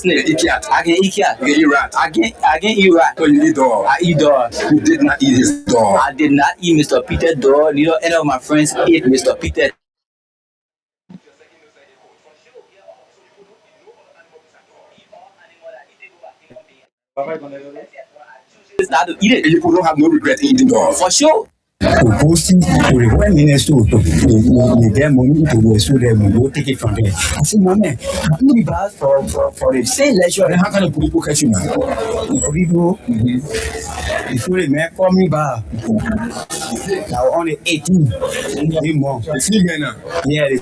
I can eat cat. You can eat rat. I can eat rat. So you eat dog. I eat dog. You did not eat his dog. I did not eat Mr. Peter dog. Neither any of my friends ate Mr. Peter. It's not to eat it. And you don't have no regret in eating dog. For sure. Posting to when minister to them money to go so them go take it from there. I said, Mama, we buy for the same leisure. And how can people catch you now? People, if you man call me back, now only 18 more. It's legal now. Yeah.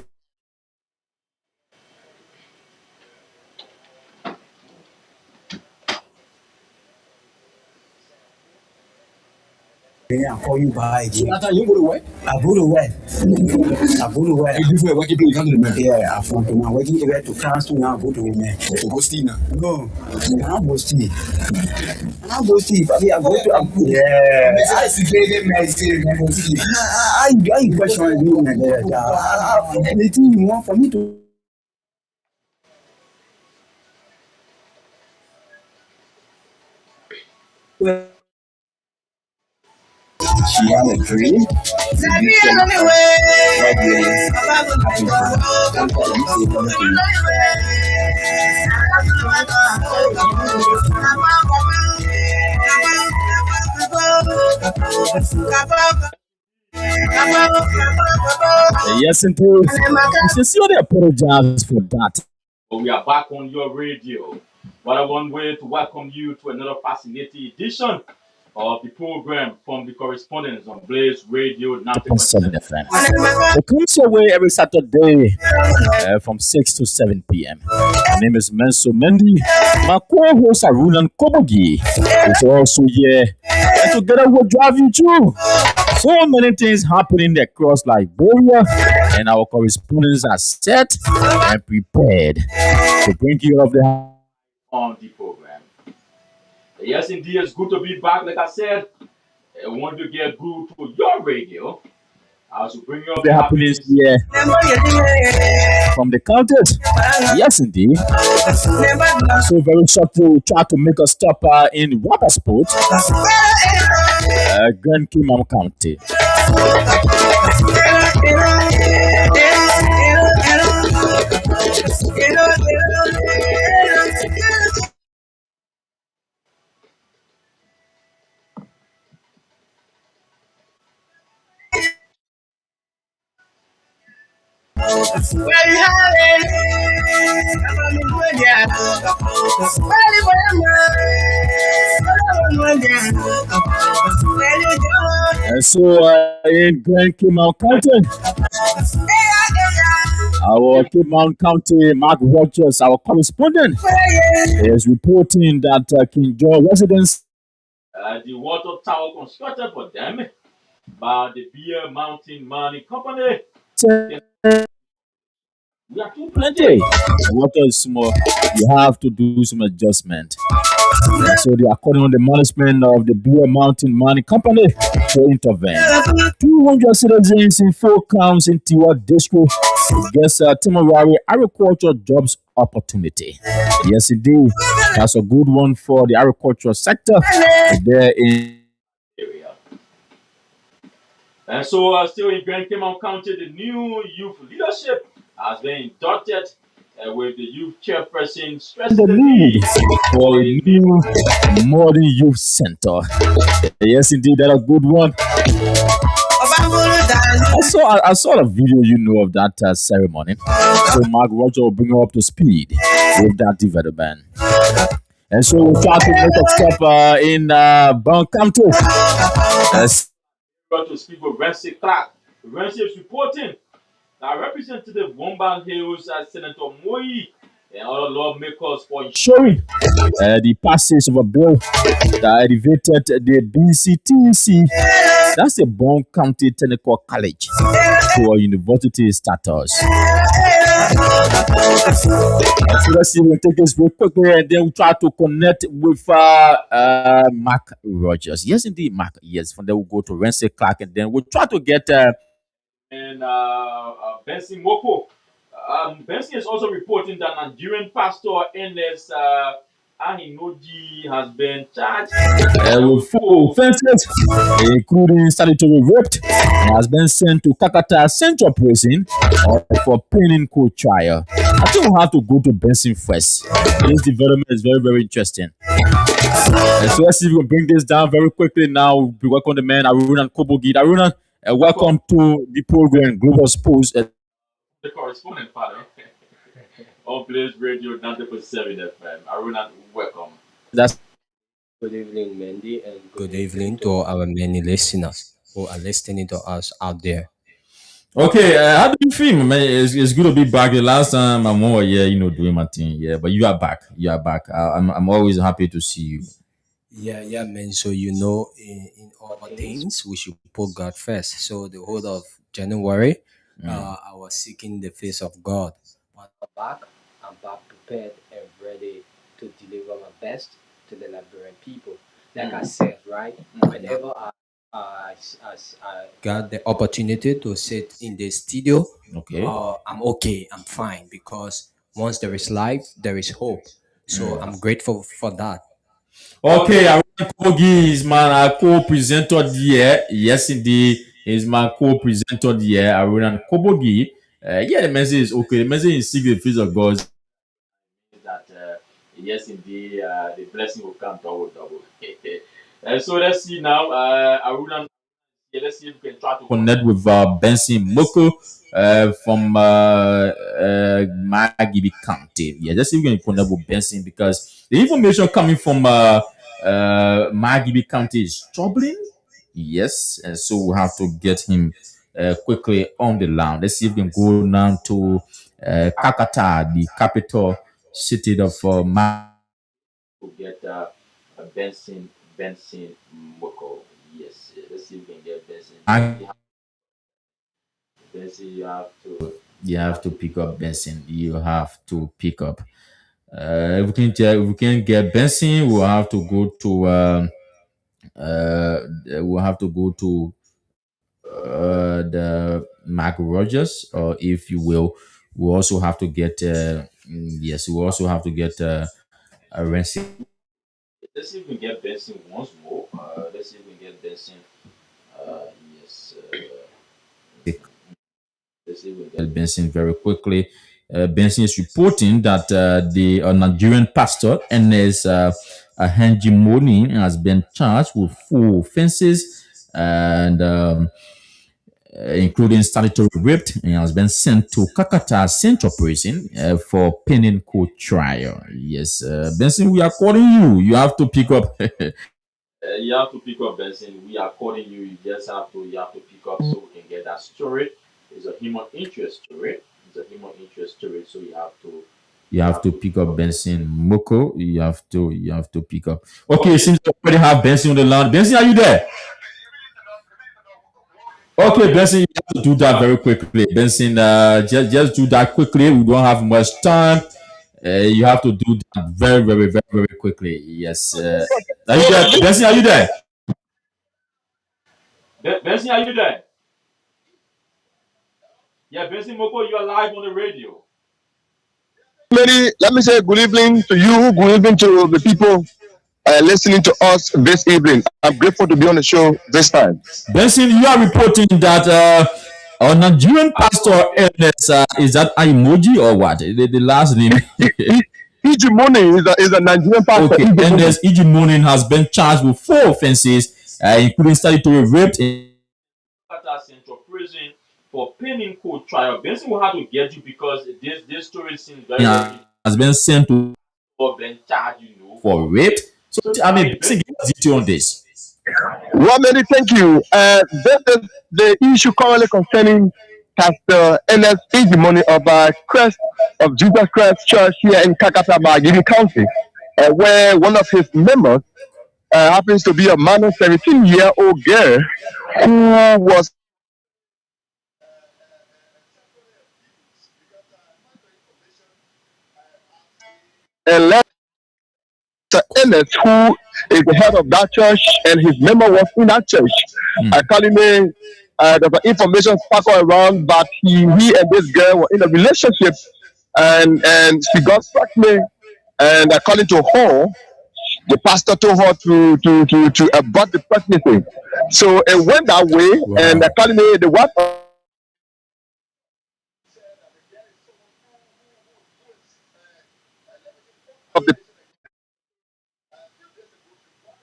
I call you by again. After you go to work? I go to work. I go to work. You before working, you come to the man. Yeah, I found to my working there to council now. Go to the man. To go steal now. No, I'm go steal. I'm go steal. I go to. Yeah. I see the man steal. I question me like that. Anything you want for me to. She had a dream. Yes, indeed. I sincerely apologize for that. But we are back on your radio. What a one way to welcome you to another fascinating edition of the program from the Correspondents on Blaze Radio 90.7 FM. It comes your way every Saturday from 6 to 7 p.m. My name is MENSOUHN. My co-host ARUNA is also here. And together we'll drive you through so many things happening across Liberia, and our correspondents are set and prepared to bring you up the on the program. Yes, indeed, it's good to be back. Like I said, I want to get good to your radio. I also bring you up the happenings here from the counters. Yes, indeed. So very short to try to make a stop in water sport. Grand Kimam County. And so in Grand Kimam County, our Kimam County Mark Rogers, our correspondent, is reporting that King George residents, the water tower constructed for them by the Beer Mountain Mining Company. We are too plenty. The water is small. You have to do some adjustment. And so they are calling on the management of the Beer Mountain Mining Company to intervene. 200 citizens in 4 counties in Tiwa District gets a temporary agricultural jobs opportunity. Yes, indeed. That's a good one for the agricultural sector there in area. And so still in Grand Kimam County, the new youth leadership has been inducted with the youth chairperson stressing the need for a new modern youth center. Yes, indeed, that's a good one. I saw a video, of that ceremony. So Mark Roger will bring you up to speed with that development. And so we'll try to make a step in Bon County. To speak with Ramsey Clark. Ramsey is reporting that Representative Womban Hills Senator Moi and other lawmakers for ensuring the passage of a bill that elevated the BCTC, that's the Bon County Technical College, to a university status. So let's see, we'll take this real quickly and then we'll try to connect with Mark Rogers. Yes, indeed, Mark. Yes, from there we'll go to Ramsey Clark and then we'll try to get and Benson Mopo Benson is also reporting that Nigerian pastor Ernest Ahinoji has been charged with four offenses, including statutory rape, and has been sent to Kakata Central Prison for pending court trial. I think we'll have to go to Benson first. This development is very, very interesting. So let's see if we can bring this down very quickly now. We welcome the man Aruna and Kobogi. Aruna, welcome to the program Global Sports. The correspondent, father. On Blaze Radio 90.7 FM. Aruna, welcome. That's Good evening, Mendy, and good evening to our many listeners who are listening to us out there. okay. How do you feel, man? It's good to be back. The last time I'm over here, doing my thing. Yeah, but you are back. You are back. I'm always happy to see you. Yeah, man. So, in all things, we should put God first. So, the whole of January, I was seeking the face of God. But I'm back prepared and ready to deliver my best to the Liberian people. Like I said, right? Whenever I got the opportunity to sit in the studio, Okay. I'm okay, I'm fine because once there is life, there is hope. So I'm grateful for that. Okay, Aruna Kobogi is my co-presenter here. Yes, indeed, is my co-presenter here. Aruna Kobogi. Yeah, the message is okay. The message is seek the face of God. That yes, indeed, the blessing will come double. So let's see now, Aruna. Yeah, let's see if we can try to Connect with Benson Moko from Magibi County. Yeah, let's see if we can connect with Benson because the information coming from Magibi County is troubling. Yes, and so we have to get him quickly on the line. Let's see if we can go now to Kakata, the capital city of to get Benson Moko. Yes, let's see if we can get Benson. Benson, you have to pick up Benson. You have to pick up. If we can get Benson, we'll have to go to the Mark Rogers, or if you will, we also have to get yes, we also have to get a Renzi. let's see if we can get Benson once more. Let's see if we can get Benson. Yes. Let's see if we can get Benson very quickly. Benson is reporting that the Nigerian pastor Ernest Henjimoni has been charged with 4 offenses and including statutory rape, and has been sent to Kakata Central Prison for pending court trial. Yes, Benson, we are calling you. You have to pick up. you have to pick up, Benson. We are calling you. You have to pick up so we can get that story. It's a human interest story. So You have to pick up Benson Moko. You have to pick up. Okay, since we already have Benson on the line. Benson, are you there? Okay, Benson, you have to do that very quickly. Benson, just do that quickly. We don't have much time. You have to do that very, very, very, very quickly. Yes. Are you there? Benson, are you there? Benson, are you there? Yeah, Benson Moko, you are live on the radio. Let me say good evening to you, good evening to the people listening to us this evening. I'm grateful to be on the show this time. Benson, you are reporting that our Nigerian pastor Ernest, is that emoji or what? The last name? Ijimoni is a Nigerian pastor. Okay, Ernest Ijimoni has been charged with 4 offenses, including statutory rape in Central Prison for pending court trial. Benson will have to get you because this story seems very has been sent to been charged, for rape. So I mean, Benson, give us detail on this. Well, many thank you. The issue currently concerning Pastor Ernest Ijimoni of Christ of Jesus Christ Church here in Kakata, Magini County, where one of his members happens to be a minor 17-year-old girl who was elected Ernest, who is the head of that church, and his member was in that church. Kalime There's information circle around that he and this girl were in a relationship, and she got pregnant. And according to her, the pastor told her to abort the pregnancy. So it went that way, and Wow. accordingly, the wife of the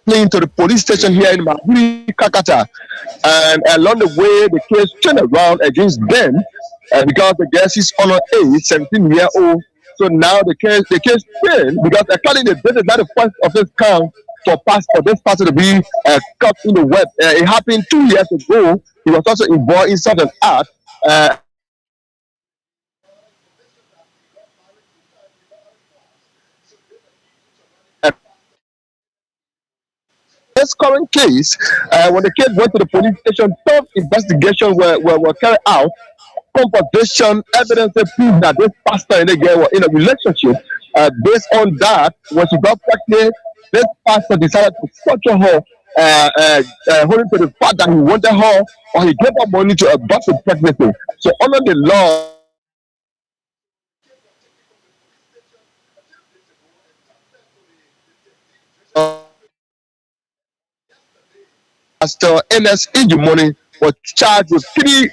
plane to the police station here in Mahuri, Kakata. And along the way, the case turned around against them because the girl is on her age, 17-year-old. So now the case turned because according to this is not the first of this count for this pastor to be caught in the web. It happened 2 years ago. He was also involved in such an act. Uh, this current case, when the case went to the police station, tough investigations were carried out. Conversation evidence proved that this pastor and the girl were in a relationship. Based on that, when she got pregnant, this pastor decided to torture her, holding to the fact that he wanted her or he gave her money to abort the pregnancy. So under the law, Pastor NS Injumoni was charged with three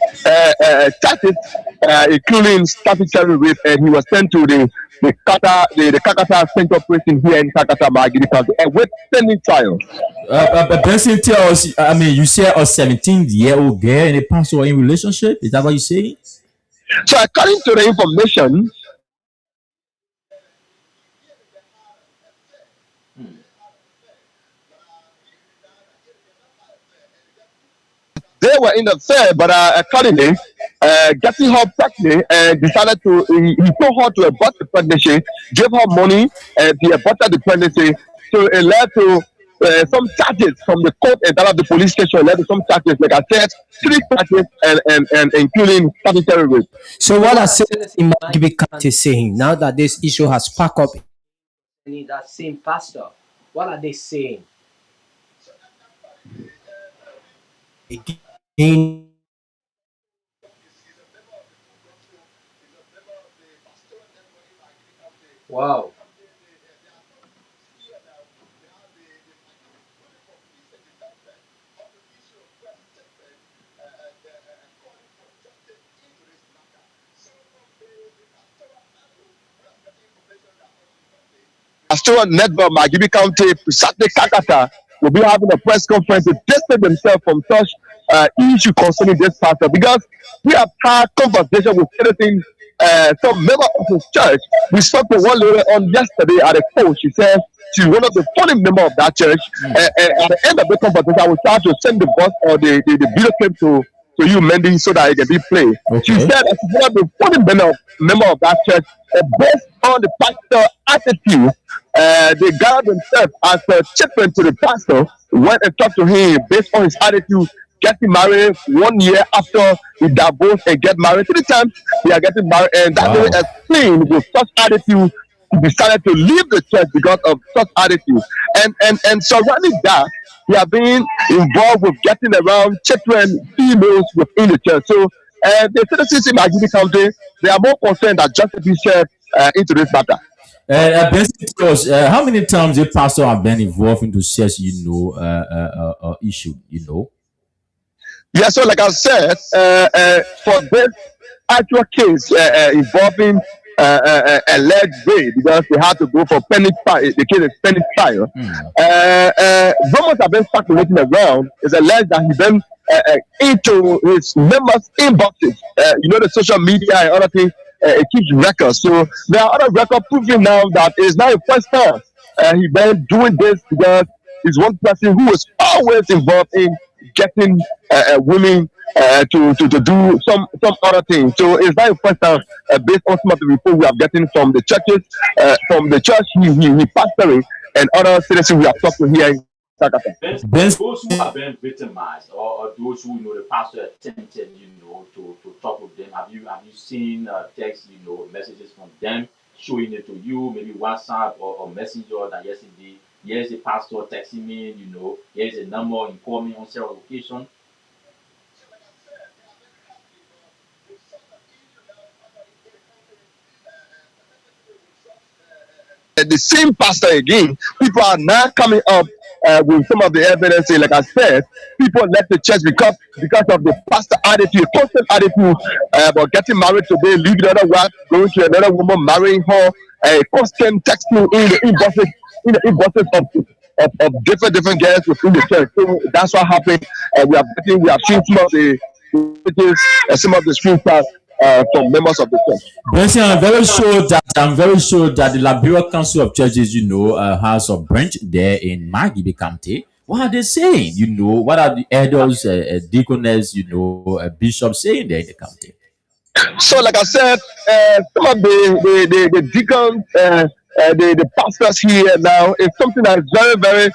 charges, including statutory rape, and he was sent to the Kakata Central Prison here in Kakata, Magidi County, and with pending trial. But Benson tell us, I mean, you say a 17-year-old girl and a pastor were in relationship. Is that what you say? So according to the information, they were in the affair, but accordingly, getting her pregnant and decided he told her to abort the pregnancy, gave her money, and he aborted the pregnancy. So it led to some charges from the court and that of the police station led to some charges, like I said, three charges and including statutory rape. So what are citizens in Magibi County saying now that this issue has sparked up in that same pastor? What are they saying? Again, wow. Pastoral Network, Magibi County, Saturday Kakata, will be having a press conference to distance themselves from such issue concerning this pastor because we have had conversation with anything. Some member of his church. We spoke to one lady on yesterday at a post. She said she's one of the founding member of that church. And at the end of the conversation, I will try to send the voice or the video clip to you, MENDIN, so that it can be played. She Okay. said that she's one of the founding member of that church. Based on the pastor attitude, they gathered themselves as a chaplain to the pastor, went and talked to him based on his attitude, getting married 1 year after he divorced and get married 3 times. They are getting married, and that Wow. they explained with such attitude, he decided to leave the church because of such attitude. And surrounding that, he have been involved with getting around children, females within the church. So the citizens in Magidi County, they are more concerned that justice be shared into this matter. Benson tell us, how many times a pastor have been involved into such, issue, Yeah, so like I said, for this actual case involving alleged rape, because they had to go for pending trial, the case is pending trial. Rumors have been circulating around. It's alleged that he then into his members' inboxes, the social media and other things. It keeps records. So there are other records proving now that it is not the first time he been doing this because he's one person who is always involved in getting women to do some other things. So it's not the first time based on some of the reports we are getting from the churches, from the church he pastoring and other citizens we have talked to here in Sakata. Benson, Those who have been victimized, or those who the pastor attempted, to talk with them. Have you seen text, messages from them showing it to you, maybe WhatsApp or Messenger that yesterday, here's the pastor texting me, here's a number, he called me on several occasions. the same pastor again. People are now coming up with some of the evidence. Like I said, people left the church because of the pastor attitude, constant attitude about getting married today, leaving another wife, going to another woman, marrying her, constant texting in the inboxes of different girls within the church. So that's what happened. We have seen some of the images and some of the screenshots from members of the church. Benson, I'm very sure that the Liberia Council of Churches, has a branch there in Magibi County. What are they saying? What are the elders, deaconess, bishops saying there in the county? So, like I said, some of the deacons, the pastors here now is something that is very, very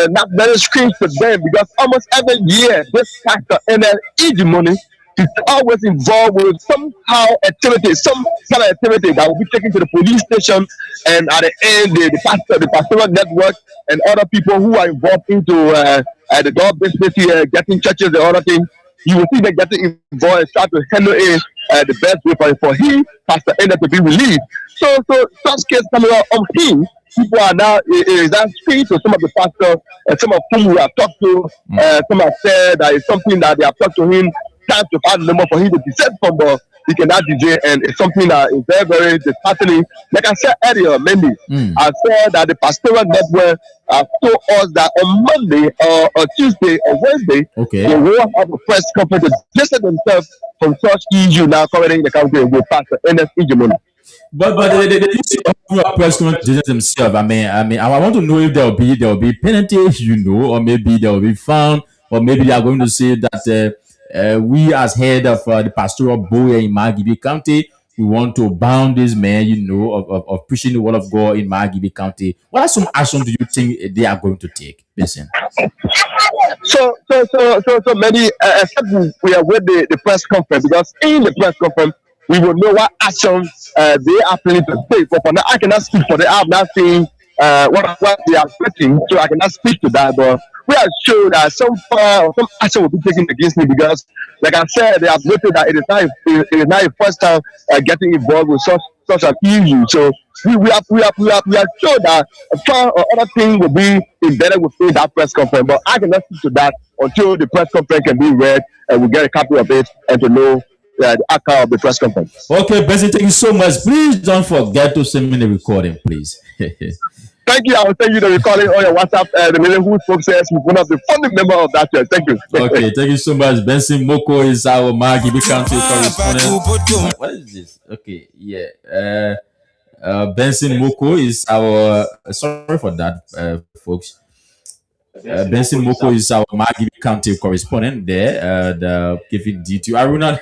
not very strange to them because almost every year this pastor and then each money is always involved with somehow activity, some kind of activity that will be taken to the police station, and at the end, the pastoral network, and other people who are involved into the dog business here, getting churches and other things. You will see them getting involved and start to handle it the best way for him, Pastor Ender, to be released. So such case coming out of him, people are now is that speaking to some of the pastors and some of whom we have talked to. Some have said that it's something that they have talked to him, time to find the number for him to descend from, but he cannot DJ, and it's something that is very, very disheartening. Like I said earlier, Mendy, I said that the pastoral network told us that on Monday or Tuesday or Wednesday, they will have a press conference to distance themselves from such issue now currently in the country with Pastor Ernest Ijimoni. But they used to have a press conference to distance themselves. I want to know if there will be penalties, or maybe there will be fine, or maybe they are going to say that we as head of the pastoral board in Magibi County, we want to bound this man, of preaching the word of God in Magibi County. What are some actions do you think they are going to take? Listen. So many, except we are with the press conference, because in the press conference we will know what action they are planning to take. But for now, I cannot speak for them. I have not seen what they are expecting, so I cannot speak to that. But we are sure that some action will be taken against me because, like I said, they have noted that it is not the first time getting involved with such an issue. So we are sure that a trial or other thing will be embedded within that press conference. But I cannot speak to that until the press conference can be read and we get a copy of it and to know the outcome of the press conference. Okay, Bessie, thank you so much. Please don't forget to send me the recording, please. Thank you. I will send you the recording on your WhatsApp. The man who spoke says he's one of the founding members of that church. Thank you. Okay, thank you so much. Benson Moko is our Magibi County correspondent. What is this? Okay, yeah. Benson Moko is our. Sorry for that, folks. Benson Moko is our Magibi County correspondent there. Giving detail. Aruna,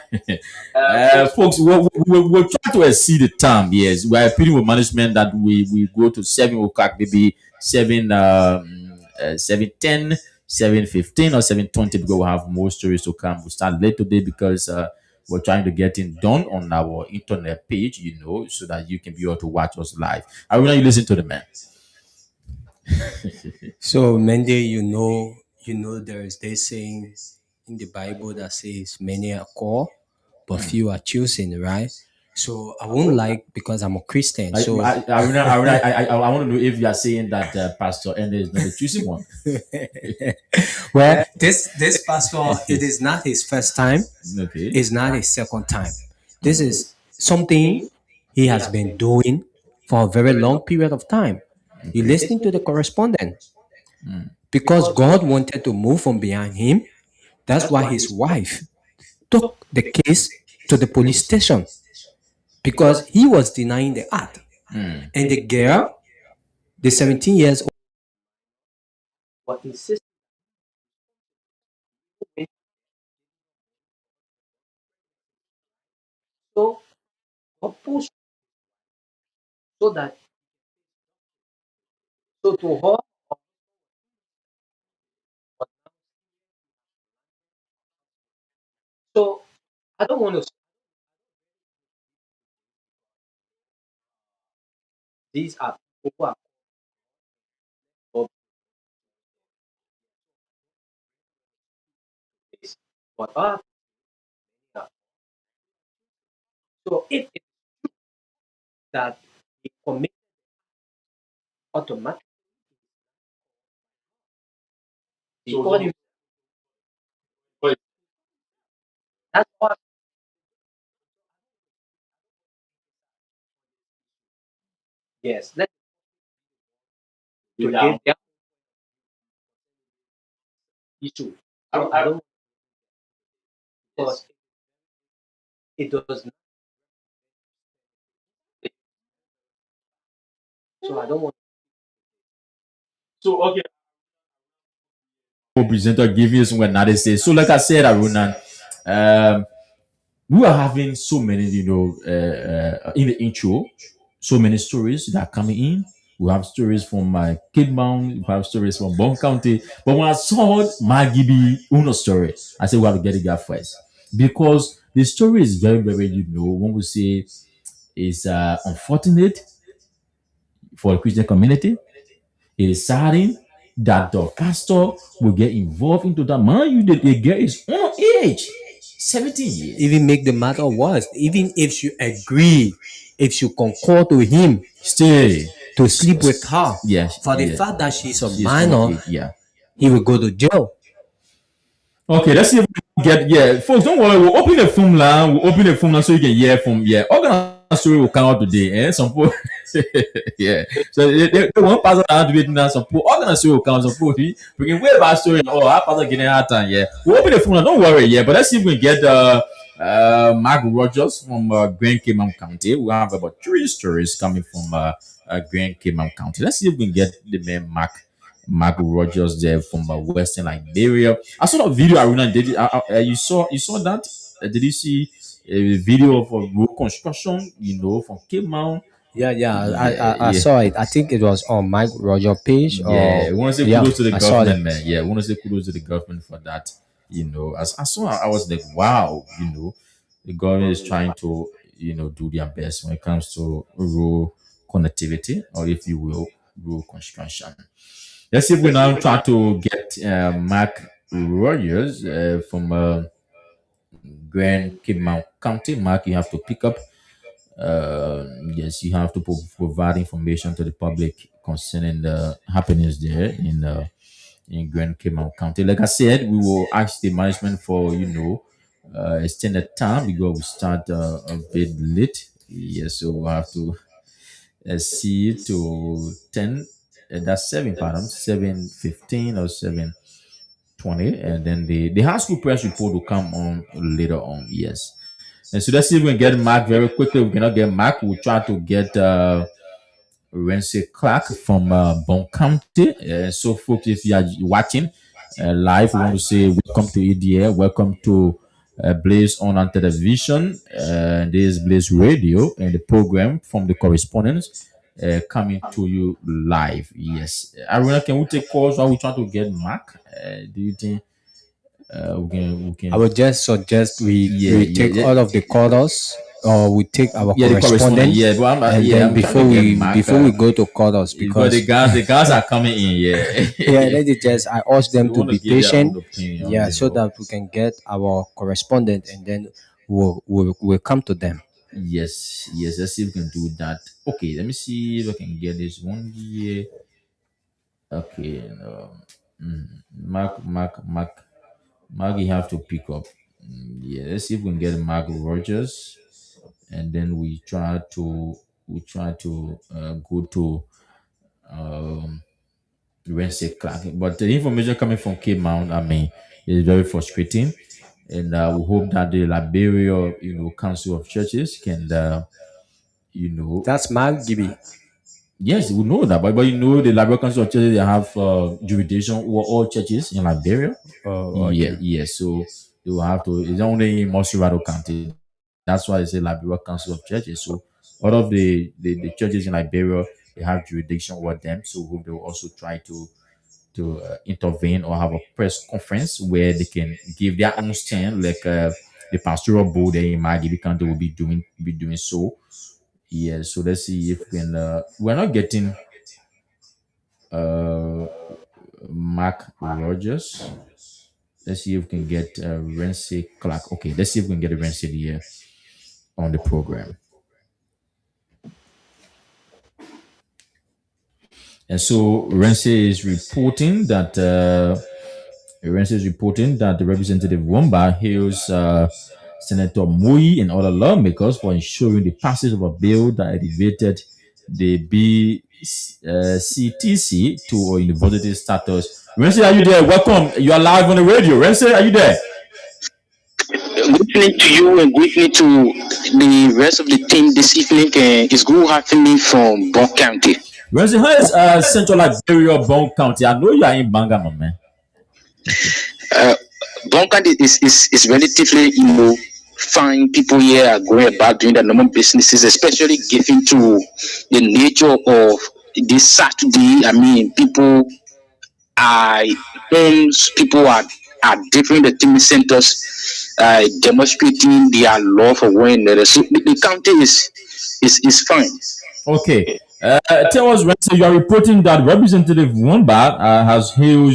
folks, we'll try to exceed the time. Yes, we are appealing with management that we go to 7 o'clock, maybe 7:10, 7:15, or 7:20, because we have more stories to come. We'll start late today because we're trying to get it done on our internet page, so that you can be able to watch us live. Aruna, you listen to the man. So Mendy, there is this saying in the Bible that says many are called, but few are chosen, right? So I won't like, because I'm a Christian. So I want to know if you are saying that Pastor Ende is not the choosing one. well, this pastor, it is not his first time. Okay. It's not his second time. This is something he has been doing for a very long period of time. You listening to the correspondent, because God wanted to move from behind him. That's why his wife took the case to the police station, because he was denying the act. And the girl, the 17 years old, was insisting. So God pushed so that, so to her. So I don't want to say these are people who are of this, but so if it's that he commit automatically So, call him. but That's what. Yes, let to give without them issue. I, So I I, don't because it does not. So I don't want. so okay. Presenter giving us when they say so. Like I said, Aruna, um, we are having so many, in the intro, so many stories that are coming in. We have stories from my Kid Mount, we have stories from Bon County. But when I saw Magibi Uno story, I said we have to get it guy first. Because the story is very, very, when we say is unfortunate for the Christian community. It is saddening that the pastor will get involved into that. Man, the girl is on age, 17 years. Even make the matter worse. Even if you agree, if you concord with him Stay. to sleep with her, Yes. for the Yeah. fact that she's a She's minor, on age, yeah. he will go to jail. Okay, let's see if we can get, folks, don't worry, we'll open the phone line, so you can hear from, Organ story will come out today, some people, yeah. So they won't pass around to it now, some people, organ story will come, some people, we can wait about story, our pastor getting hard time, yeah. We'll open the phone line, don't worry, yeah, but let's see if we can get, Mark Rogers from, Grand Cayman County. We have about 3 stories coming from, Grand Cayman County. Let's see if we can get the man Mark Rogers there from Western Liberia. I saw that video. Aruna did it. You saw that? Did you see a video of a road construction? From Cape Mount. Yeah, I Yeah, saw it. I think it was on Mike Roger page. yeah. Or We want to say yeah, kudos to the I saw government, it. man. Yeah, we want to say kudos to the government for that. As I saw, I was like, wow. The government is trying to, do their best when it comes to rural connectivity, or if you will, rural construction. Let's see if we now try to get Mark Rogers from Grand Cayman County. Mark, you have to pick up. Yes, you have to provide information to the public concerning the happenings there in Grand Cayman County. Like I said, we will ask the management for extended time because we start a bit late. Yes, so we have to see to 10. That's 7, pardon, 7:15 or 7:20, and then the high school press report will come on later on. Yes, and so let's see if we can get Mark very quickly. We cannot get Mark. We'll try to get Rense Clark from Bon County. So, folks, if you are watching live, we want to say welcome to EDA, welcome to Blaze on television. This is Blaze Radio and the program from the correspondents coming to you live. Yes, Aruna, can we take calls while we try to get Mark? Do you think we can? I would just suggest we take all of the callers, or we take our Yeah, the correspondent. correspondent, Yeah, but and yeah, then I'm trying to get Mark, before we go to callers, because because the guys are coming in. Yeah, yeah, let it just I urge them we to want to be give their own patient. opinion. Yeah, so that we can get our correspondent, and then we'll come to them. Yes, yes. Let's see if we can do that. Okay, let me see if I can get this one here. Okay, Mark, you have to pick up. Yeah, let's see if we can get Mark Rogers, and then we try to go to Wednesday Clark. But the information coming from Cape Mount, I mean, is very frustrating, and we hope that the Liberia, Council of Churches can, you know, That's Mark Gibby. yes, we know that, but the Liberia Council of Churches, they have jurisdiction over all churches in Liberia. Oh, Yeah, okay. yeah. So they will have to. It's only in Mosquito County. That's why it's a Liberia Council of Churches. So all of the churches in Liberia, they have jurisdiction over them. So we hope they will also try to intervene or have a press conference where they can give their own stand, like the pastoral board there in Magibi County will be doing so. Yeah. So let's see if we can. We're not getting uh Mark Rogers. Let's see if we can get Rense Clark. Okay, let's see if we can get a Rense here on the program. And so Rense is reporting that the Representative Wamba hails Senator Mui and other lawmakers for ensuring the passage of a bill that elevated the BCTC to a university status. Rense, are you there? Welcome. You are live on the radio. Rense, are you there? Good evening to you and good evening to the rest of the team this evening. It's good having me from Bon County. Rense, how is Central Liberia, Bon County? I know you are in Bangama, man. Bon County is relatively, fine. People here are going about doing their normal businesses, especially given to the nature of this Saturday. I mean, people are homes, people are different activity centers, demonstrating their love for one another. So the county is fine. Okay. Tell us, Rense, you are reporting that Representative Wamba has hailed,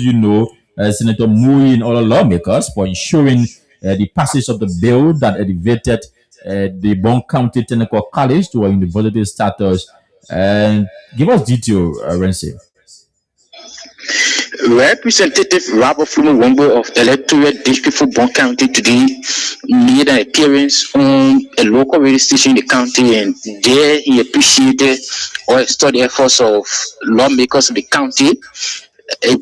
Senator Mui and other lawmakers for ensuring the passage of the bill that elevated the Bon County Technical College to a university status. And give us detail, Rense. Representative Robert Fumo Wombo of Electoral District for Bon County today made an appearance on a local radio station in the county, and there he appreciated or extolled the efforts of lawmakers of the county,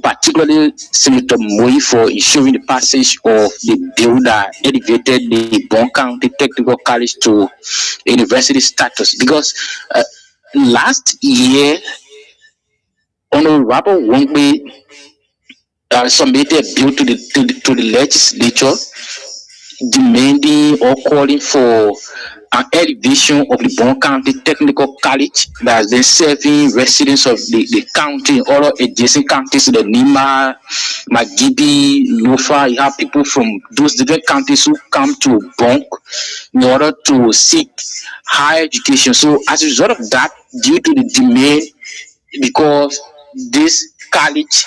particularly Senator Moi, for ensuring the passage of the bill that elevated the Bon County Technical College to university status. Because last year, Honorable Wombo submitted a bill to the legislature demanding or calling for an elevation of the Bon County Technical College that has been serving residents of the county and all adjacent counties, the Nima, Magibi, Lofa. You have people from those different counties who come to Bon in order to seek higher education. So as a result of that, due to the demand, because this college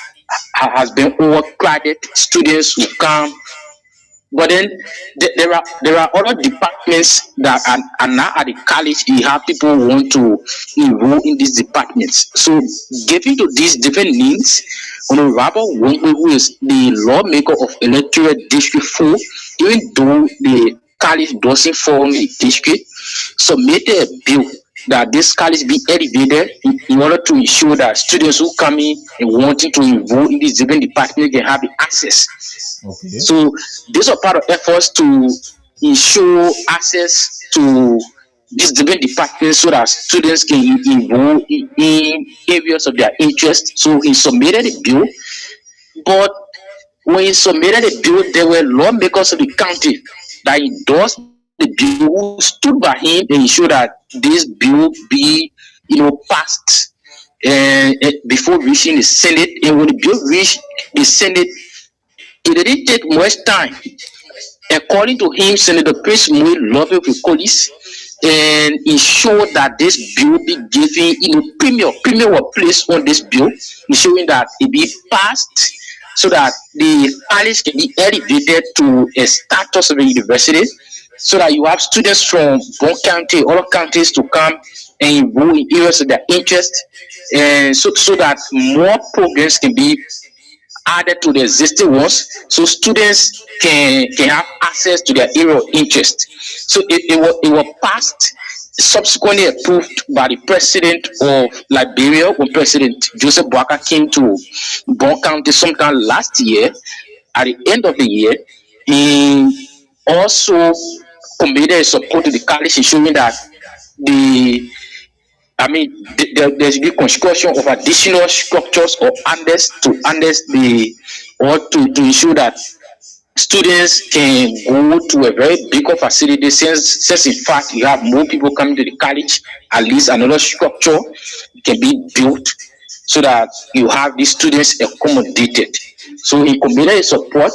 has been overcrowded, students will come. But then there are other departments that are now at the college. You have people who want to enroll in these departments. So, given to these different needs, Honorable Wongwe, who is the lawmaker of Electoral District 4, even though the college doesn't form a district, submitted a bill that this college be elevated in order to ensure that students who come in and wanting to enroll in these different departments can have the access. Okay. So these are part of efforts to ensure access to these different departments so that students can enroll in areas of their interest. So he submitted a bill, but when he submitted a bill, there were lawmakers of the county that endorsed the bill, who stood by him and ensured that this bill be, passed before reaching the Senate. And when the bill reached the Senate, it didn't take much time. According to him, Senator Chris Moy lobbied with police and ensured that this bill be given, premier were placed on this bill, ensuring that it be passed so that the college can be elevated to a status of a university, so that you have students from Bon County, other counties to come and enroll in areas of their interest, and so that more programs can be added to the existing ones, so students can have access to their area of interest. So it was passed, subsequently approved by the president of Liberia when President Joseph Boakai came to Bon County sometime last year. At the end of the year, he also committed support to the college, ensuring that there's the construction of additional structures or to ensure that students can go to a very bigger facility. Since in fact you have more people coming to the college, at least another structure can be built so that you have these students accommodated. So he committed support,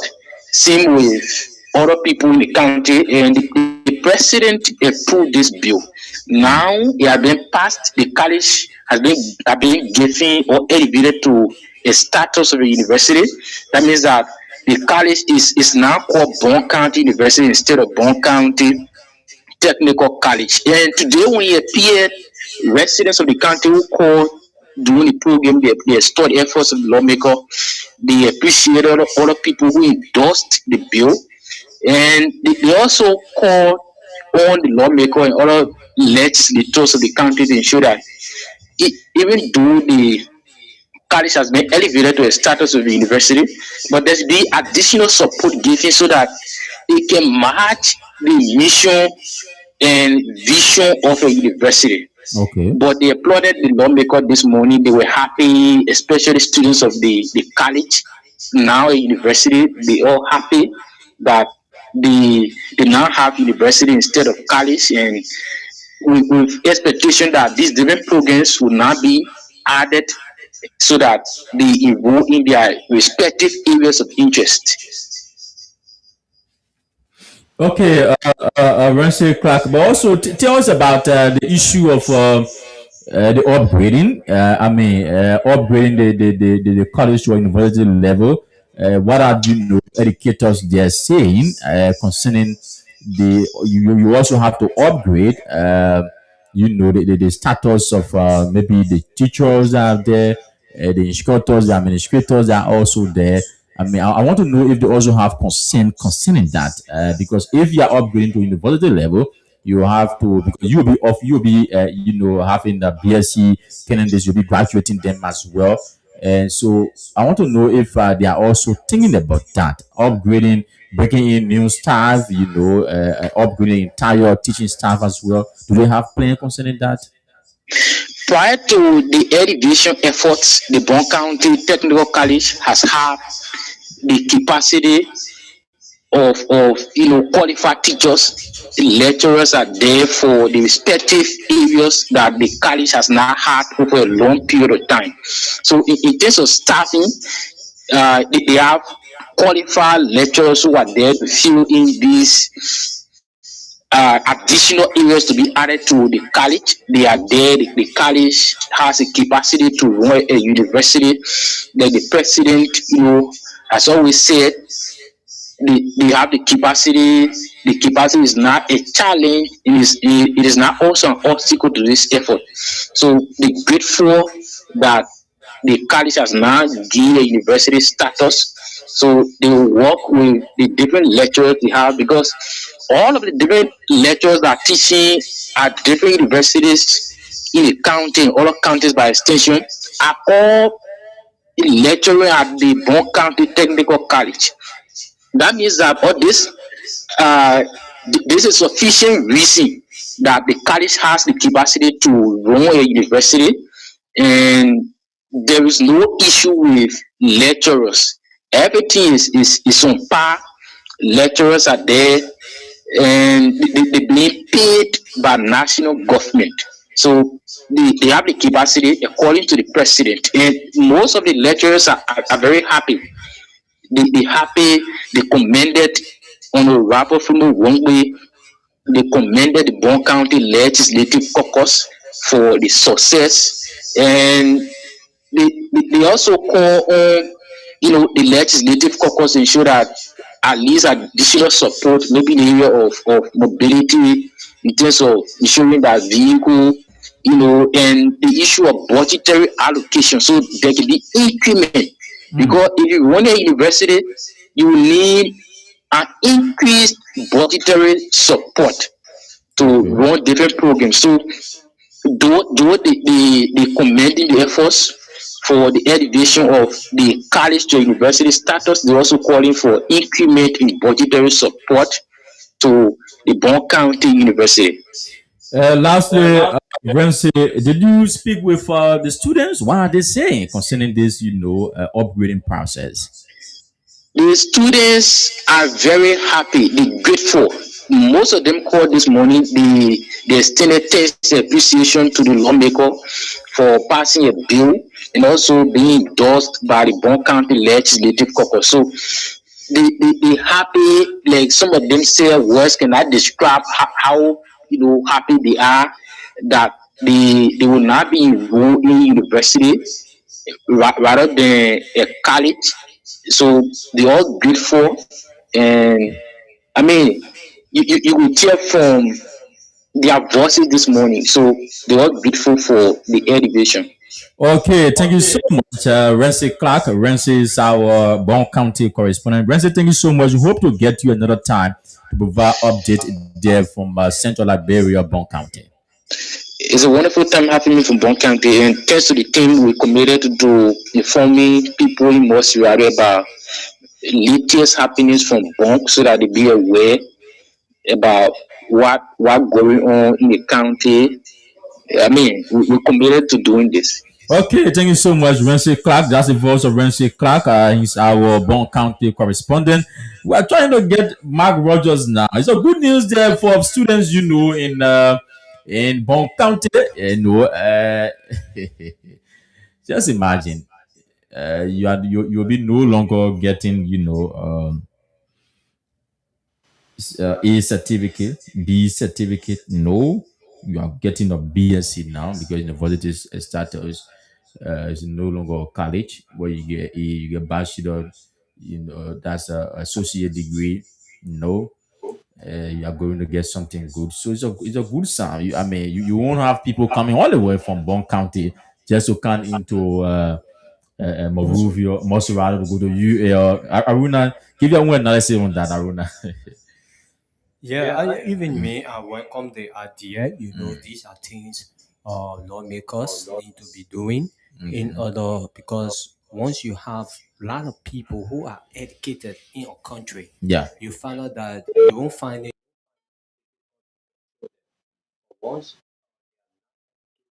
same with other people in the county, and the president approved this bill. Now it has been passed. The college has been given or elevated to a status of a university. That means that the college is now called Bon County University instead of Bon County Technical College. And today when he appeared, residents of the county who called during the program, they extol the efforts of the lawmaker. They appreciate all the people who endorsed the bill, and they also call on the lawmaker and other legislators of the country to ensure that even though the college has been elevated to a status of a university, but there's be additional support given so that it can match the mission and vision of a university. Okay. But they applauded the lawmaker this morning. They were happy, especially students of the college, now a university. They all happy that they now have university instead of college, and with expectation that these different programs will now be added so that they evolve in their respective areas of interest. Okay, Ramsey Clark, but also tell us about the issue of the upgrading. Upgrading the college or university level. What are educators they are saying concerning you also have to upgrade. The status of maybe the teachers out there, the instructors, the administrators are also there. I want to know if they also have consent concerning that, because if you are upgrading to university level, you have to, because you'll be having the BSc candidates, you'll be graduating them as well, and so I want to know if they are also thinking about that, upgrading, bringing in new staff, upgrading entire teaching staff as well. Do they have plans concerning that? Prior to the elevation efforts, the Bon County Technical College has had the capacity of qualified teachers. The lecturers are there for the respective areas that the college has now had over a long period of time. So in terms of staffing, they have qualified lecturers who are there to fill in these additional areas to be added to the college. They are there. The college has a capacity to run a university. That the president, has always said, they have the capacity. The capacity is not a challenge. It is not also an obstacle to this effort. So they're grateful that the college has now gained a university status. So they will work with the different lecturers they have, because all of the different lecturers that are teaching at different universities in the county, all of counties by extension, are all lecturing at the Bon County Technical College. That means that all uh, this is sufficient reason that the college has the capacity to run a university, and there is no issue with lecturers. Everything is on par. Lecturers are there, and they being paid by national government. So they have the capacity according to the president, and most of the lecturers are very happy. They happy. They commended Honorable from the one way. They commended the Bon County Legislative Caucus for the success, and they also call on the legislative caucus to ensure that at least additional support, maybe in the area of mobility, in terms of ensuring that vehicle, and the issue of budgetary allocation, so there can be increment. Because if you run a university, you will need an increased budgetary support to run different programs. So though they commending the efforts for the elevation of the college to university status, they're also calling for increment in budgetary support to the Bon County University. Lastly, Ramsey, did you speak with the students? What are they saying concerning this, upgrading process? The students are very happy, they're grateful. Most of them called this morning, the extended thanks appreciation to the lawmaker for passing a bill and also being endorsed by the Bon County Legislative Caucus. So they happy, like some of them say words cannot describe how happy they are that they will not be enrolled in university rather than a college. So they all grateful, and I mean, you will hear from their voices this morning. So they are grateful for the elevation. Okay, thank you so much, Rency Clark. Rency is our Bon County correspondent. Rency, thank you so much. We hope to get you another time to provide update there from Central Liberia, Bon County. It's a wonderful time having me from Bon County, and thanks to the team, we committed to informing people in Mosirari about latest happenings from Bon, so that they be aware about what going on in the county. I mean, we committed to doing this. Okay, thank you so much, Rency Clark. That's the voice of Rency Clark. He's our Bon County correspondent. We are trying to get Mark Rogers now. It's a good news there for students, in Bon County. Just imagine, you'll be no longer getting, A certificate, B certificate. No, you are getting a BSc now because university status is no longer college where you get bachelor. That's a associate degree. No, you are going to get something good. So it's a good sign. You won't have people coming all the way from Bon County just to come into Monrovia, Mosurado to go to you. Aruna, give your one analysis on that, Aruna. Yeah, even me, I welcome the idea. You know, these are things lawmakers need to be doing in order, because once you have a lot of people who are educated in your country, Yeah. you find out that you won't find it once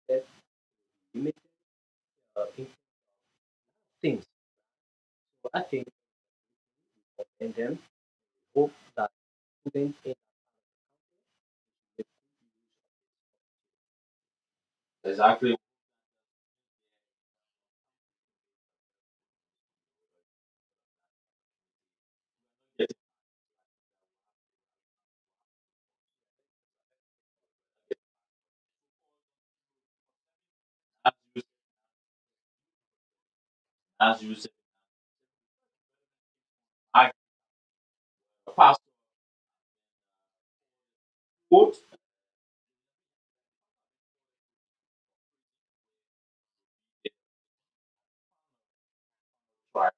that limited in things. So I think and them hope that students in Exactly. As you said, I passed quote right.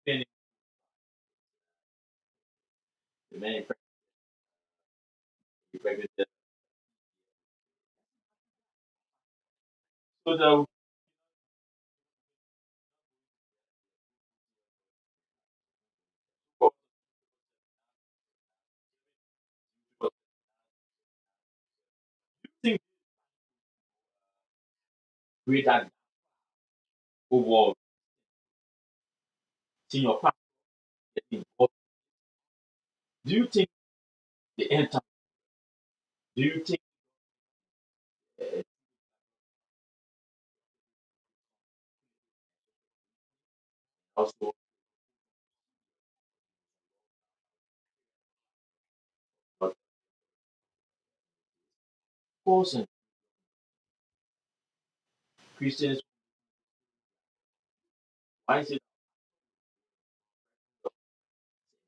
The main pregnant. So the thing with that overall in your family. Do you think the end time? Do you think also but of course and Christians why is it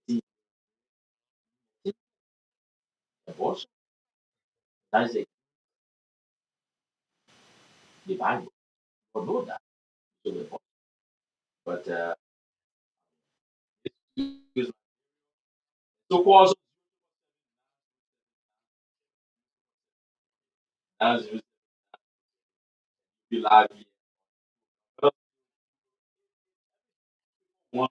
the abortion? That's the Bible. We know that. So but so cause as you be like one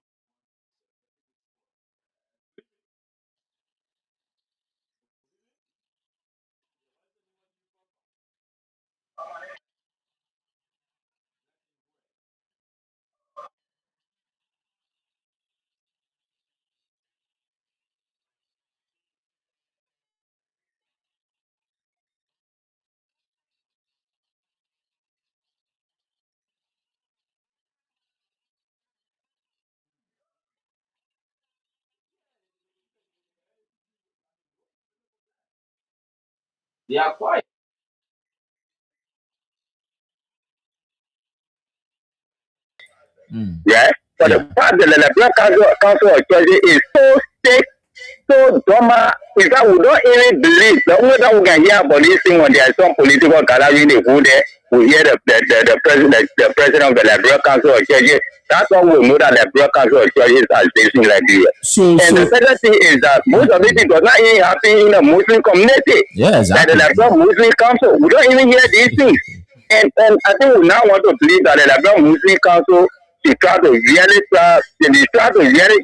they are quiet. Mm. Yeah. But the fact that the Liberal Council of Churches is so sick, so drama, in fact, we don't even believe. The only time we can hear about this thing when there is some political gathering, they go there, we hear the president of the Liberal Council of Churches. That's why we know that the Liberal Council of Churches are facing Liberia. And the second thing is that most of it does not even happen in the Muslim community. Yeah, exactly. Like the Liberal Muslim Council, we don't even hear these things. And I think we now want to believe that the Liberal Muslim Council should try to really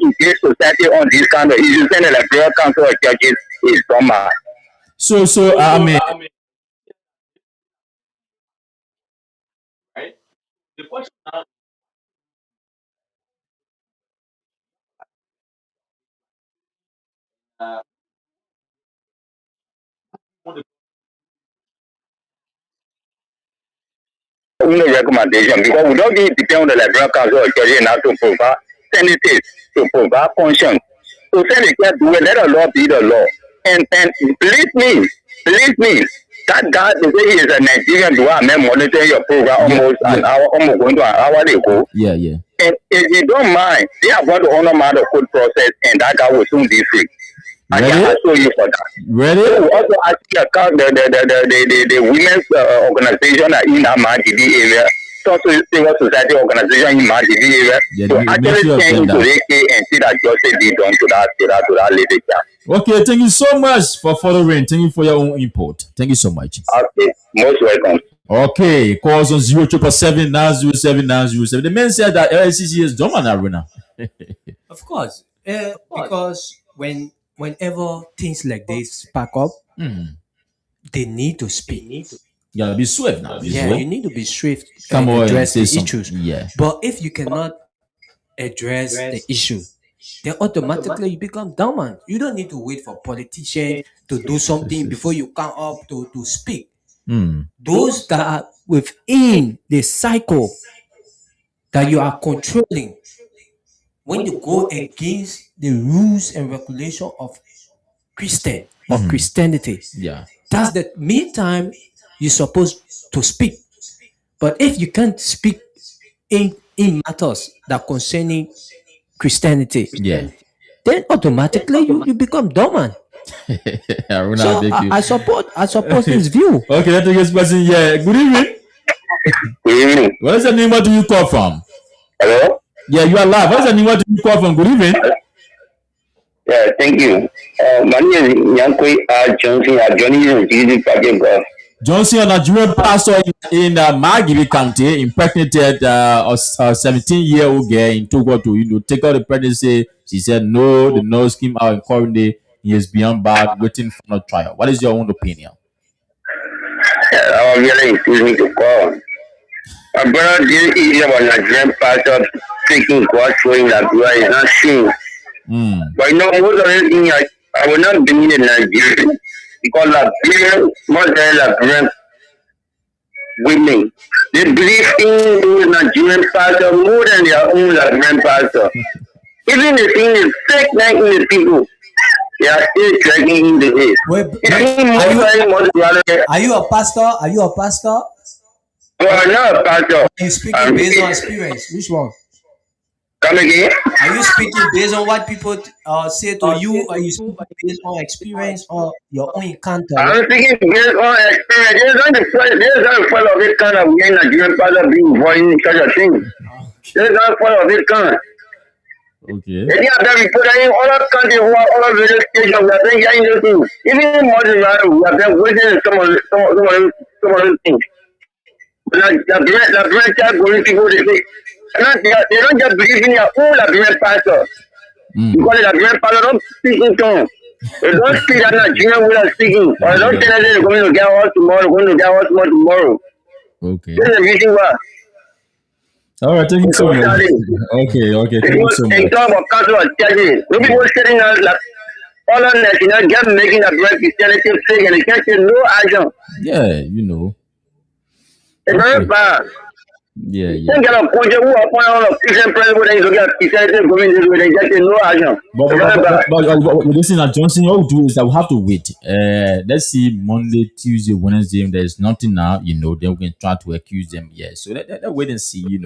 engage society on this kind of issues, and the Liberal Council of Churches is dumb. So I mean, right? The question now. Only recommendation, because we don't need to depend on the Liberal Council of Churches now to provide senators, to provide functions. So say they can't do it, let the law be the law. And believe me, that guy, they say he is a Nigerian, do I monitor your program almost an hour, almost going to an hour ago. Yeah. And if you don't mind, they are going to honor the court process, and that guy will soon be free. I can assure you for that. Really? So we also actually account the women's organization in our MDD area, also civil society organization in MDD area. So actually change into the and see that justice be done to that lady. Okay, thank you so much for following. Thank you for your own input. Thank you so much. Okay, most welcome. Okay, calls on 0777 907 907. The man said that LCC is dumb on Aruna. Of course, because whenever things like this spark up, they need to speak. You gotta be swift now. You need to be swift and address the something. issues. Yeah. But if you cannot address the issue, then automatically you become dormant. You don't need to wait for politicians to do something before you come up to speak. Those that are within the cycle that you are controlling, when you go against the rules and regulation of Christianity, that's the meantime you're supposed to speak. But if you can't speak in matters that concerning Christianity, then automatically you become dormant. So I support this view. Okay, let's take this person. Yeah, good evening. Good evening. What is the name? Where do you call from? Hello? Yeah, you are live. What is the name? Where do you call from? Good evening. Yeah, thank you. My name is Yankwe Johnson. I'm joining you in Jesus Christ. Johnson, a Nigerian pastor in Magibi County, impregnated a 17-year-old girl in Togo to take out the pregnancy. She said no, the nurse came out in quarantine. He is beyond bad, waiting for a trial. What is your own opinion? I was really increasing to call. My brother did eat about Nigerian pastor taking God showing that God is not seen. But most of the things I will not believe in Nigeria because most of the Nigerian women, they believe in those Nigerian pastor more than their own Nigerian pastor. Even the thing is fake like in the people. They are still dragging in the head. Are you a pastor? Are you a pastor? No, I'm not a pastor. Are you speaking based on experience? Which one? Come again? Are you speaking based on what people say to you? Are you speaking based on experience or your own encounter? I'm speaking based on experience. There's not the fault of this kind of way Nigerian pastor being involved in such a thing. There's not the fault of this kind. Okay. Any of them put in all of countries who are all of the stations, we have been getting those things. Even more than that, we have been waiting some of those things. But the branch are going to go to say, they don't just believe in their own Nigerian pastor. Because the Nigerian pastor don't speak in tongues. They don't speak that Nigerian way of speaking. Or they don't say that they're going to get us tomorrow, Okay. This is the reason why. All right, thank you so much. Okay, thank you so much. They talk about council of churches. No people sitting there like all of that, just making a great Christianity fake and they can't say no action. Yeah, It's very bad. Yeah. Think of project who appoint all of Christian president they look at Christianity going this way, they just say no action. But listen, Johnson, what we do is that we have to wait. Let's see Monday, Tuesday, Wednesday. If there's nothing now, then we can try to accuse them. Yeah. So let's wait and see.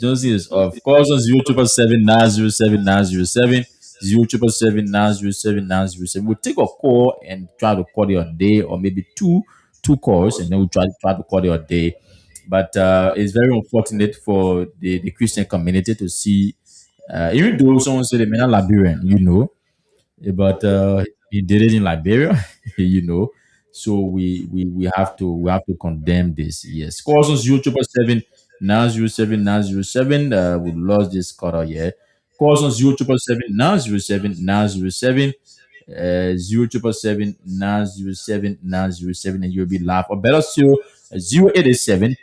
Johnson is off. Calls on 0777907 0777907. We'll take a call and try to call your day, or maybe two calls, and then we'll try to call your day. But it's very unfortunate for the Christian community to see, even though someone said they may not Liberian, but he did it in Liberia, you know. So we have to condemn this. Yes. Calls on 0777907 we lost this quarter here. Calls on 0777907 0777907 and you'll be live. Or better still, 087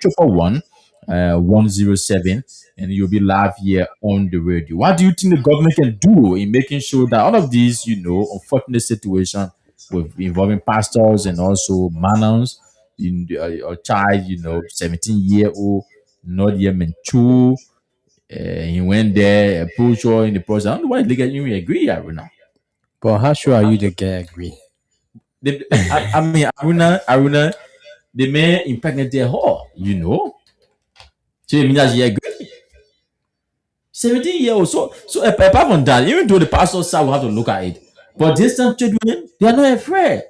107 and you'll be live here on the radio. What do you think the government can do in making sure that all of these, unfortunate situation with involving pastors and also manons in a child, 17-year-old, not yet mature, he went there, approached her in the process. I don't know why they get you agree, Aruna. But how sure are you the guy agree? I mean, Aruna, the man impregnated her, So it means that she agreed. 17-year-old. So apart from that, even though the pastor side will have to look at it, but this time children, they are not afraid.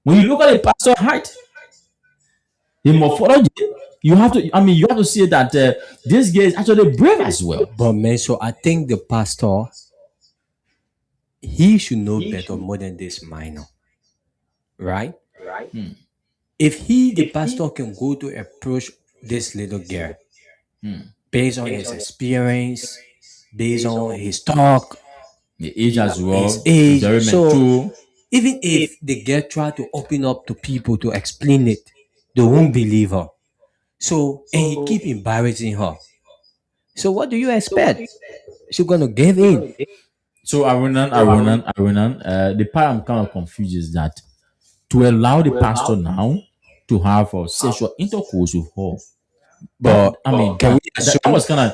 When you look at the pastor height, the morphology, you have to see that this guy is actually brave as well. But man, so I think the pastor, he should know better more than this minor, right? If the pastor can go to approach this little girl based on his experience, based on his talk, the age as well, his age, very so mature. even if the girl try to open up to people to explain it, they won't believe her. So and he keep embarrassing her. So what do you expect? She's gonna give in. So Arunan, the part I'm kind of confused is that to allow the pastor now to have a sexual intercourse with her. But I mean, that was kind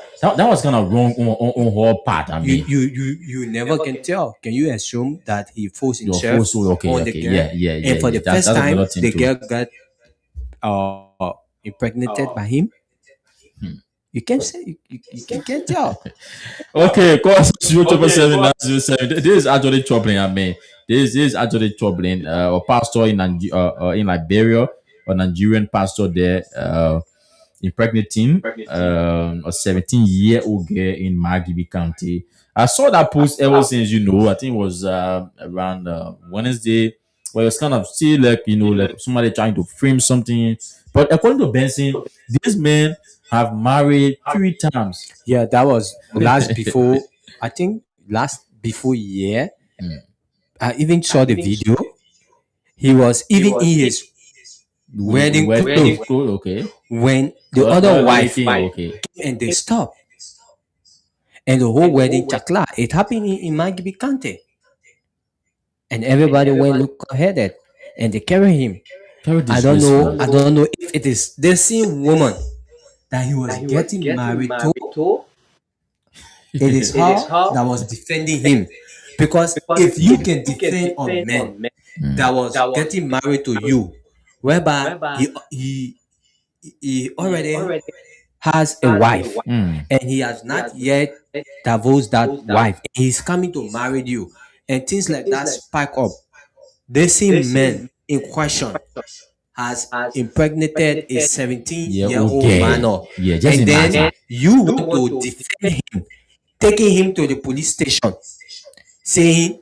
of wrong on her part. I mean, you never can tell. Can you assume that he forced himself okay, on the girl? yeah. And for the first time, the girl got impregnated by him. You can't say you can't tell. Okay, course 077 This is actually troubling. I mean, this is actually troubling. A pastor in Liberia, a Nigerian pastor there, impregnating a 17-year-old girl in Magibi County. I saw that post ever since, I think it was around Wednesday, where it was kind of still like, like somebody trying to frame something. But according to Benson, this man have married 3 times. Yeah, that was last before year. I even saw the video. He was even in his wedding clothes. Okay. When the other wife came and they stopped. And the whole wedding chakla. It happened in Magibi County. And everybody went look ahead and they carry him. I don't know if it is the same woman that he was getting married to. It is her that was defending him. Because if you can defend a man that was getting married to you, whereby he already has a wife and he has not yet divorced that wife, and he's coming to marry you, and things like that spike up. The same man in question has impregnated a 17-year-old minor. Yeah, just and imagine. then you want to defend him, taking him to the police station, saying,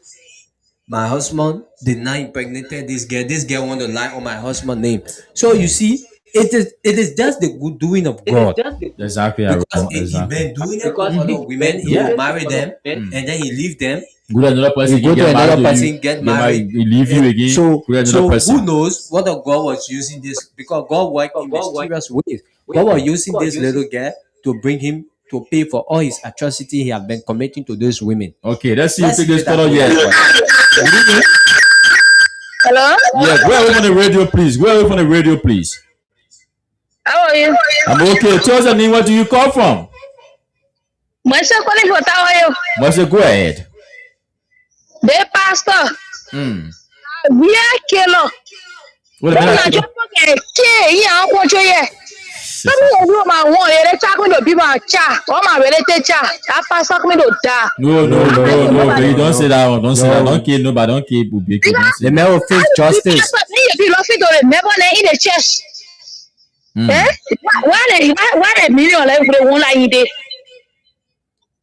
my husband did not impregnated this girl. This girl want to lie on my husband's name. So you see, it is just the good doing of God. Exactly. Because if he been doing it for other women, he will marry them and then he leave them. Go to another person, Get married, he leave you again. So person. who knows whether God was using this, because God worked in mysterious ways. God was using this little girl to bring him to pay for all his atrocity he had been committing to those women. Okay, let's see you take this photo here. Hello? Yeah, go away from the radio, please. Go away from the radio, please. How are you? I'm okay. Tell us your name. Where do you call from? Myself calling for how are you? Marcel, go ahead. The pastor. We are killer. What a minute. yes. Some of my one, they talk me to be my cha. All my related cha. That pastor me to die. No, you don't say that one. Don't say that. Don't kill nobody. Don't kill Bubik. The man will face justice. You love it to remember in the chest. Why the million like they won't like it?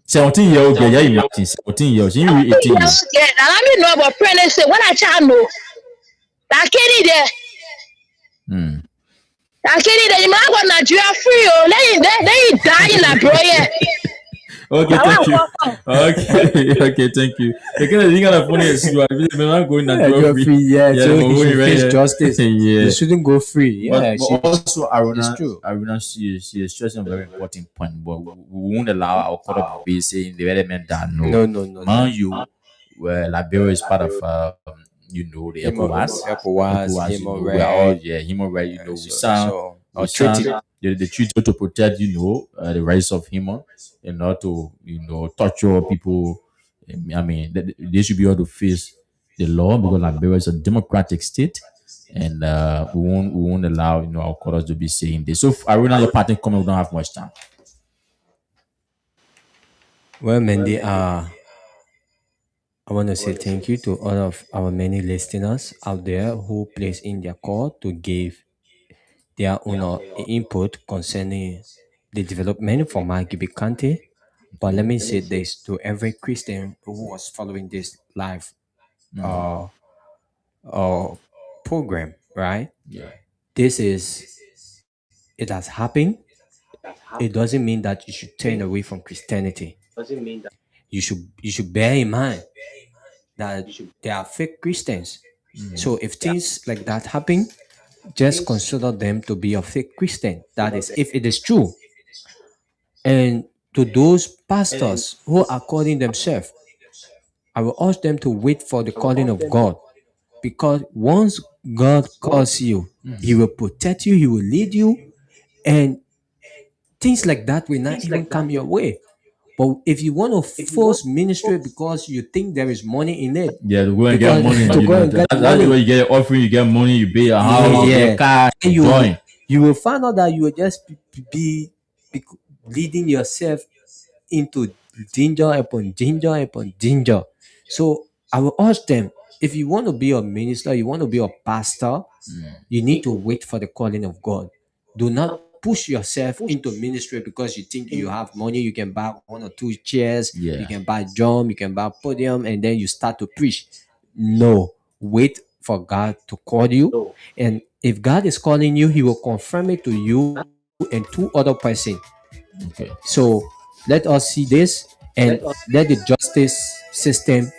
17 years old girl, yeah, imagine 17 years. You read 18 years. Yeah, and I mean no about pregnancy. When I child know, that kid there. That kid there, you might go Nigeria free. Oh, they die in that bro. Yeah. Okay, thank you. Okay, thank you. Because the thing that funny is you are not going Nigeria free. Yeah, so he should face justice. Yeah. You shouldn't go free. Yeah, but also it's true. Aruna, she is stressing a very important point. But we won't allow our court of be saying the element that no. Man, you Liberia is part of the ECOWAS. Human We are all human rights. We sound the treaty to protect the rights of human and not to torture people. I mean, they should be able to face the law because Liberia is a democratic state, and we won't allow our courts to be saying this. So, Aruna, your party comment, we don't have much time. Well, Mendy, I want to say thank you to all of our many listeners out there who place in their call to give their own input concerning the development for Magibi County. But let me say this to every Christian who was following this live program, right? Yeah. It has happened. It doesn't mean that you should turn away from Christianity. You should bear in mind that there are fake Christians. So if things like that happen, just consider them to be a fake Christian. That is, if it is true. And to those pastors who are calling themselves, I will urge them to wait for the calling of God. Because once God calls you, He will protect you, He will lead you, and things like that will not even come your way. But if you want to force ministry because you think there is money in it, to go and get money. That's the way you get your offering, you get money, you pay your house, you get car, you will find out that you will just be leading yourself into danger upon danger upon danger. So I will urge them, if you want to be a minister, you want to be a pastor, you need to wait for the calling of God. Do not push yourself into ministry because you think you have money, you can buy 1 or 2 chairs, you can buy drum, you can buy podium, and then you start to preach. No, wait for God to call you. And if God is calling you, He will confirm it to you and 2 other persons. Okay. So let us see this and let the justice system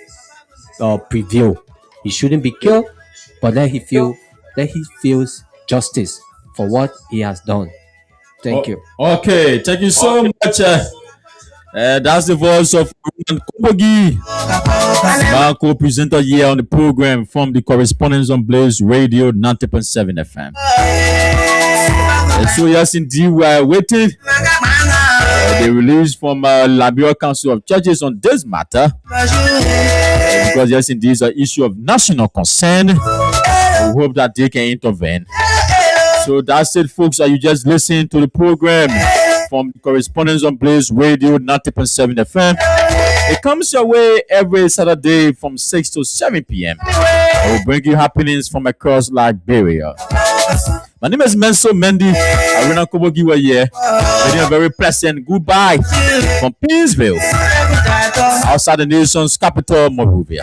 prevail. He shouldn't be killed, but let he feels justice for what he has done. Thank you. Okay, thank you so much. That's the voice of GOEPOGUI, my co-presenter here on the program from the Correspondents on Blaze Radio 90.7 FM. So yes, indeed, we are waiting the release from Liberia Council of Churches on this matter, because yes, indeed, it's an issue of national concern. We hope that they can intervene. So that's it, folks. You just listening to the program from the Correspondents on Blaze Radio 90.7 FM. It comes your way every Saturday from 6 to 7 p.m. I will bring you happenings from across Liberia. My name is MENSOUHN. ARUNA Kobogiwa here. A very pleasant goodbye from Peaceville, outside the nation's capital, Monrovia.